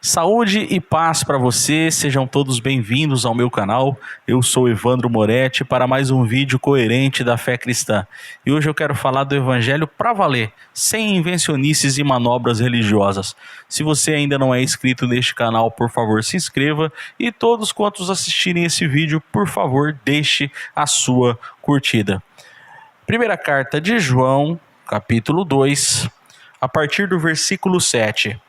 Saúde e paz para você, sejam todos bem-vindos ao meu canal. Eu sou Evandro Moretti para mais um vídeo coerente da fé cristã. E hoje eu quero falar do Evangelho para valer, sem invencionices e manobras religiosas. Se você ainda não é inscrito neste canal, por favor se inscreva. E todos quantos assistirem esse vídeo, por favor deixe a sua curtida. Primeira carta de João, capítulo 2, a partir do versículo 7.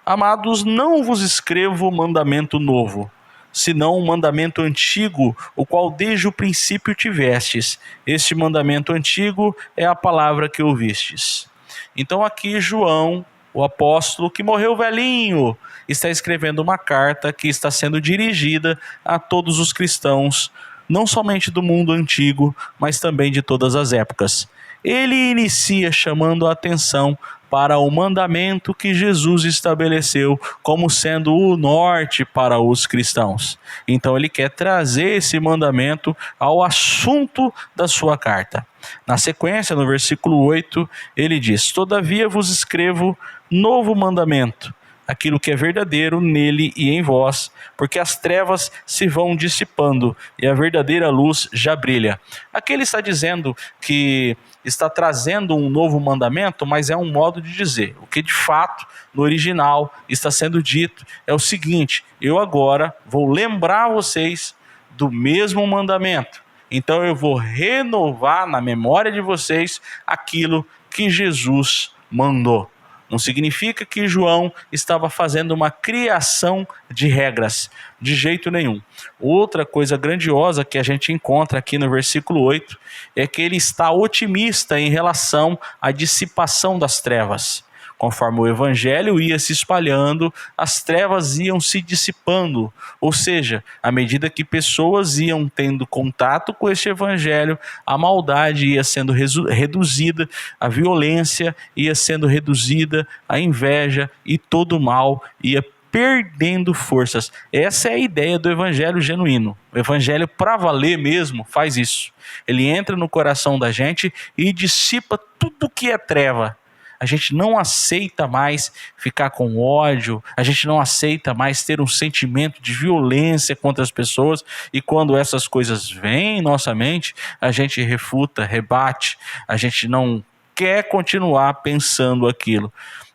Amados, não vos escrevo mandamento novo, senão um mandamento antigo, o qual desde o princípio tivestes. Este mandamento antigo é a palavra que ouvistes. Então aqui João, o apóstolo que morreu velhinho, está escrevendo uma carta que está sendo dirigida a todos os cristãos, não somente do mundo antigo, mas também de todas as épocas. Ele inicia chamando a atenção para o mandamento que Jesus estabeleceu como sendo o norte para os cristãos. Então ele quer trazer esse mandamento ao assunto da sua carta. Na sequência, no versículo 8, ele diz: Todavia vos escrevo novo mandamento, aquilo que é verdadeiro nele e em vós, porque as trevas se vão dissipando e a verdadeira luz já brilha. Aqui ele está dizendo que está trazendo um novo mandamento, mas é um modo de dizer. O que de fato, no original, está sendo dito é o seguinte: eu agora vou lembrar vocês do mesmo mandamento. Então eu vou renovar na memória de vocês aquilo que Jesus mandou. Não significa que João estava fazendo uma criação de regras, de jeito nenhum. Outra coisa grandiosa que a gente encontra aqui no versículo 8 é que ele está otimista em relação à dissipação das trevas. Conforme o evangelho ia se espalhando, as trevas iam se dissipando. Ou seja, à medida que pessoas iam tendo contato com este evangelho, a maldade ia sendo reduzida, a violência ia sendo reduzida, a inveja e todo o mal ia perdendo forças. Essa é a ideia do evangelho genuíno. O evangelho para valer mesmo faz isso. Ele entra no coração da gente e dissipa tudo que é treva. A gente não aceita mais ficar com ódio, a gente não aceita mais ter um sentimento de violência contra as pessoas, e quando essas coisas vêm em nossa mente, a gente refuta, rebate, a gente não quer continuar pensando aquilo.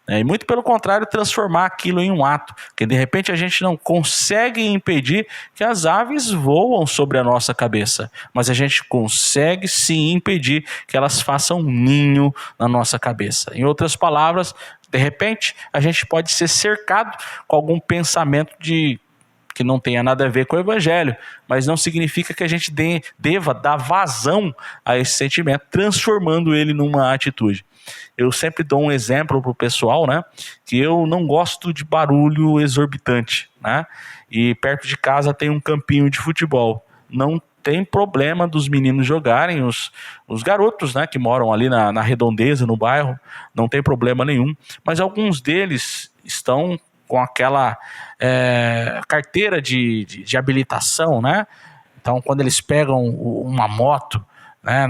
E muito pelo contrário, transformar aquilo em um ato, que de repente a gente não consegue impedir que as aves voam sobre a nossa cabeça, mas a gente consegue sim impedir que elas façam um ninho na nossa cabeça. Em outras palavras, de repente a gente pode ser cercado com algum pensamento que não tenha nada a ver com o evangelho, mas não significa que a gente deva dar vazão a esse sentimento, transformando ele numa atitude. Eu sempre dou um exemplo para o pessoal, né, que eu não gosto de barulho exorbitante, né, e perto de casa tem um campinho de futebol. Não tem problema dos meninos jogarem, os garotos, né, que moram ali na redondeza, no bairro, não tem problema nenhum, mas alguns deles estão com aquela carteira de habilitação, né? Então, quando eles pegam uma moto, né,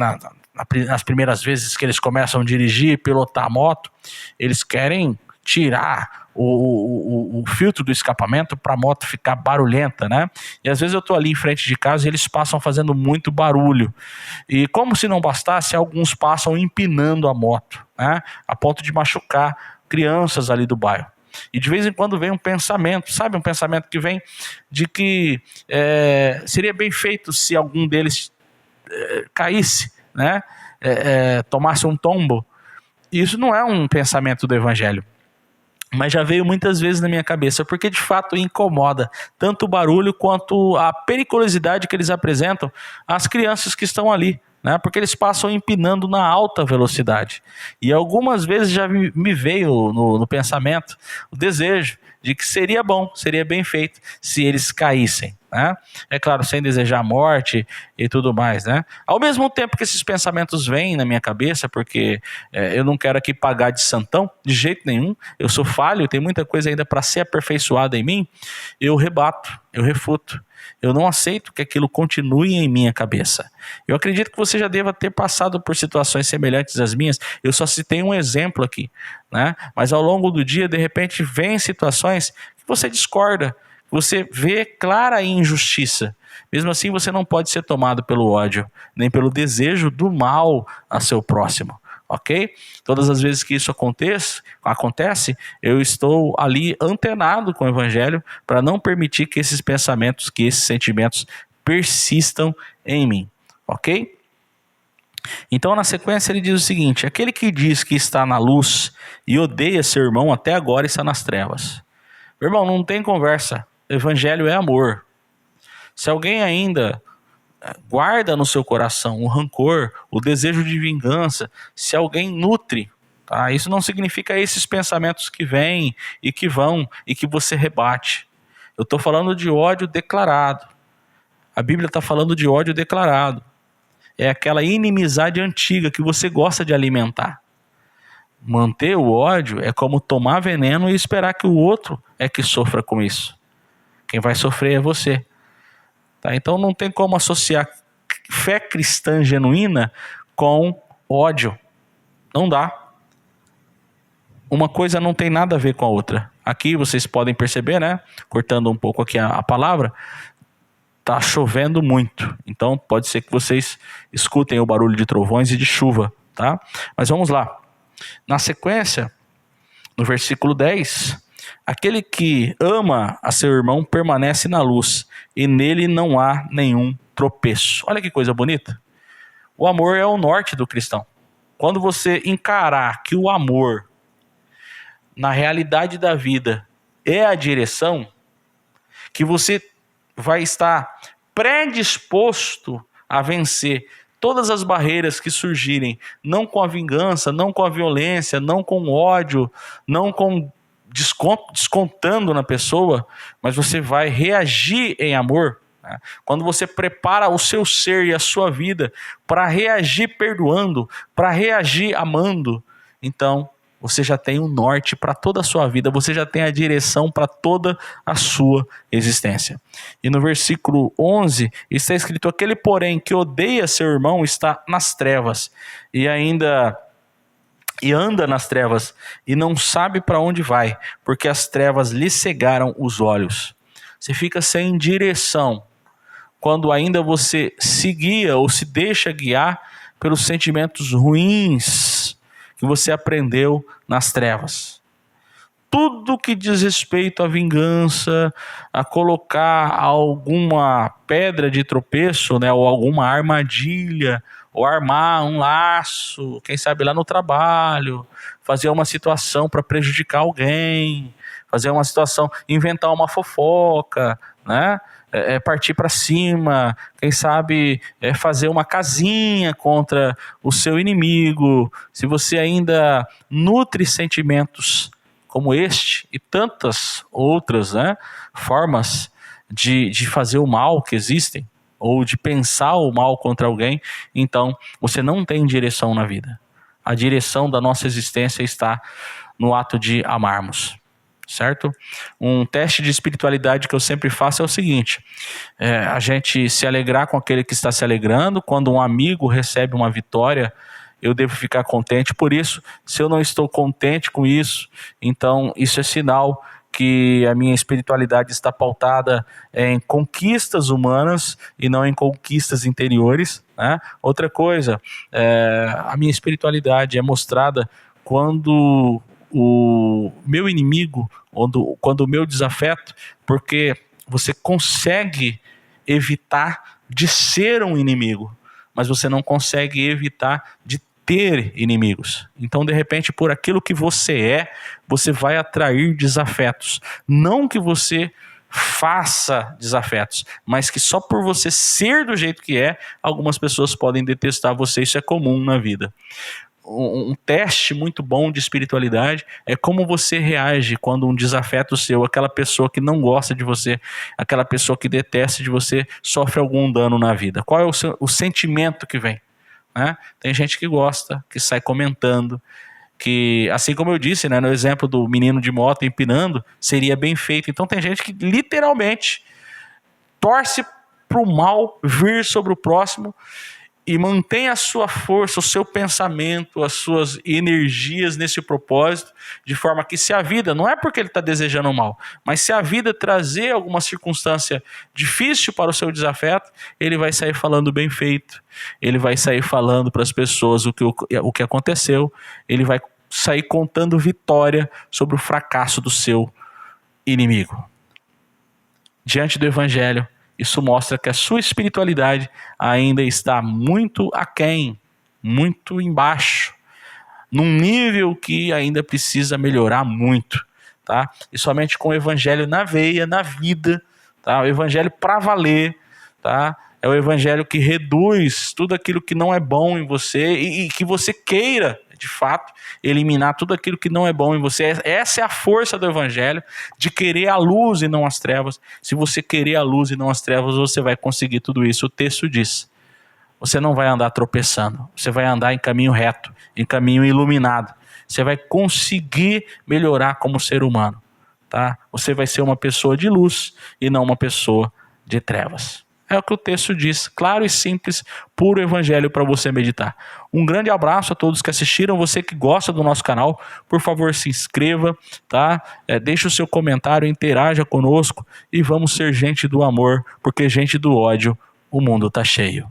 nas primeiras vezes que eles começam a dirigir, pilotar a moto, eles querem tirar o filtro do escapamento para a moto ficar barulhenta, né? E às vezes eu estou ali em frente de casa e eles passam fazendo muito barulho. E como se não bastasse, alguns passam empinando a moto, né, a ponto de machucar crianças ali do bairro. E de vez em quando vem um pensamento, sabe, um pensamento que vem de que seria bem feito se algum deles caísse, né, tomasse um tombo. Isso não é um pensamento do evangelho, mas já veio muitas vezes na minha cabeça, porque de fato incomoda tanto o barulho quanto a periculosidade que eles apresentam às crianças que estão ali, né? Porque eles passam empinando na alta velocidade. E algumas vezes já me veio no pensamento o desejo de que seria bom, seria bem feito se eles caíssem, né? É claro, sem desejar a morte e tudo mais, né? Ao mesmo tempo que esses pensamentos vêm na minha cabeça, porque eu não quero aqui pagar de santão, de jeito nenhum, eu sou falho, tem muita coisa ainda para ser aperfeiçoada em mim, eu rebato, eu refuto. Eu não aceito que aquilo continue em minha cabeça. Eu acredito que você já deva ter passado por situações semelhantes às minhas. Eu só citei um exemplo aqui, né? Mas ao longo do dia, de repente, vem situações que você discorda, você vê clara injustiça. Mesmo assim, você não pode ser tomado pelo ódio, nem pelo desejo do mal a seu próximo, ok? Todas as vezes que isso acontece, eu estou ali antenado com o evangelho para não permitir que esses pensamentos, que esses sentimentos persistam em mim, ok? Então, na sequência, ele diz o seguinte: aquele que diz que está na luz e odeia seu irmão até agora está nas trevas. Meu irmão, não tem conversa. O evangelho é amor. Se alguém ainda guarda no seu coração o rancor, o desejo de vingança, se alguém nutre, tá? Isso não significa esses pensamentos que vêm e que vão e que você rebate. Eu estou falando de ódio declarado. A Bíblia está falando de ódio declarado. É aquela inimizade antiga que você gosta de alimentar. Manter o ódio é como tomar veneno e esperar que o outro é que sofra com isso. Quem vai sofrer é você. Tá? Então não tem como associar fé cristã genuína com ódio. Não dá. Uma coisa não tem nada a ver com a outra. Aqui vocês podem perceber, né? Cortando um pouco aqui a palavra, tá chovendo muito. Então pode ser que vocês escutem o barulho de trovões e de chuva, tá? Mas vamos lá. Na sequência, no versículo 10, aquele que ama a seu irmão permanece na luz, e nele não há nenhum tropeço. Olha que coisa bonita. O amor é o norte do cristão. Quando você encarar que o amor, na realidade da vida, é a direção, que você vai estar predisposto a vencer todas as barreiras que surgirem, não com a vingança, não com a violência, não com o ódio, não com descontando na pessoa, mas você vai reagir em amor. Né? Quando você prepara o seu ser e a sua vida para reagir perdoando, para reagir amando, então você já tem um norte para toda a sua vida, você já tem a direção para toda a sua existência. E no versículo 11 está escrito: aquele porém que odeia seu irmão está nas trevas e anda nas trevas e não sabe para onde vai, porque as trevas lhe cegaram os olhos. Você fica sem direção quando ainda você se guia ou se deixa guiar pelos sentimentos ruins que você aprendeu nas trevas. Tudo que diz respeito à vingança, a colocar alguma pedra de tropeço, né, ou alguma armadilha, ou armar um laço, quem sabe lá no trabalho, fazer uma situação para prejudicar alguém, fazer uma situação, inventar uma fofoca, né? Partir para cima, quem sabe fazer uma casinha contra o seu inimigo. Se você ainda nutre sentimentos como este e tantas outras, né, formas de fazer o mal que existem, ou de pensar o mal contra alguém, então você não tem direção na vida. A direção da nossa existência está no ato de amarmos. Certo? Um teste de espiritualidade que eu sempre faço é o seguinte: a gente se alegrar com aquele que está se alegrando. Quando um amigo recebe uma vitória, eu devo ficar contente por isso. Se eu não estou contente com isso, então isso é sinal que a minha espiritualidade está pautada em conquistas humanas e não em conquistas interiores, né? Outra coisa, a minha espiritualidade é mostrada quando o meu inimigo, quando o meu desafeto, porque você consegue evitar de ser um inimigo, mas você não consegue evitar de ter inimigos. Então, de repente, por aquilo que você vai atrair desafetos. Não que você faça desafetos, mas que só por você ser do jeito que é, algumas pessoas podem detestar você. Isso é comum na vida. Um teste muito bom de espiritualidade é como você reage quando um desafeto seu, aquela pessoa que não gosta de você, aquela pessoa que detesta de você, sofre algum dano na vida. Qual é o sentimento que vem? Né? Tem gente que gosta, que sai comentando, que, assim como eu disse, né, no exemplo do menino de moto empinando, seria bem feito. Então tem gente que literalmente torce para o mal vir sobre o próximo e mantém a sua força, o seu pensamento, as suas energias nesse propósito, de forma que se a vida, não é porque ele está desejando o mal, mas se a vida trazer alguma circunstância difícil para o seu desafeto, ele vai sair falando bem feito, ele vai sair falando para as pessoas o que aconteceu, ele vai sair contando vitória sobre o fracasso do seu inimigo. Diante do Evangelho, isso mostra que a sua espiritualidade ainda está muito aquém, muito embaixo, num nível que ainda precisa melhorar muito, tá? E somente com o Evangelho na veia, na vida, tá? O Evangelho para valer, tá? É o Evangelho que reduz tudo aquilo que não é bom em você e que você queira, de fato, eliminar tudo aquilo que não é bom em você. Essa é a força do Evangelho, de querer a luz e não as trevas. Se você querer a luz e não as trevas, você vai conseguir tudo isso. O texto diz: você não vai andar tropeçando, você vai andar em caminho reto, em caminho iluminado. Você vai conseguir melhorar como ser humano, tá? Você vai ser uma pessoa de luz e não uma pessoa de trevas. É o que o texto diz, claro e simples, puro evangelho para você meditar. Um grande abraço a todos que assistiram, você que gosta do nosso canal, por favor se inscreva, tá? Deixe o seu comentário, interaja conosco e vamos ser gente do amor, porque gente do ódio o mundo tá cheio.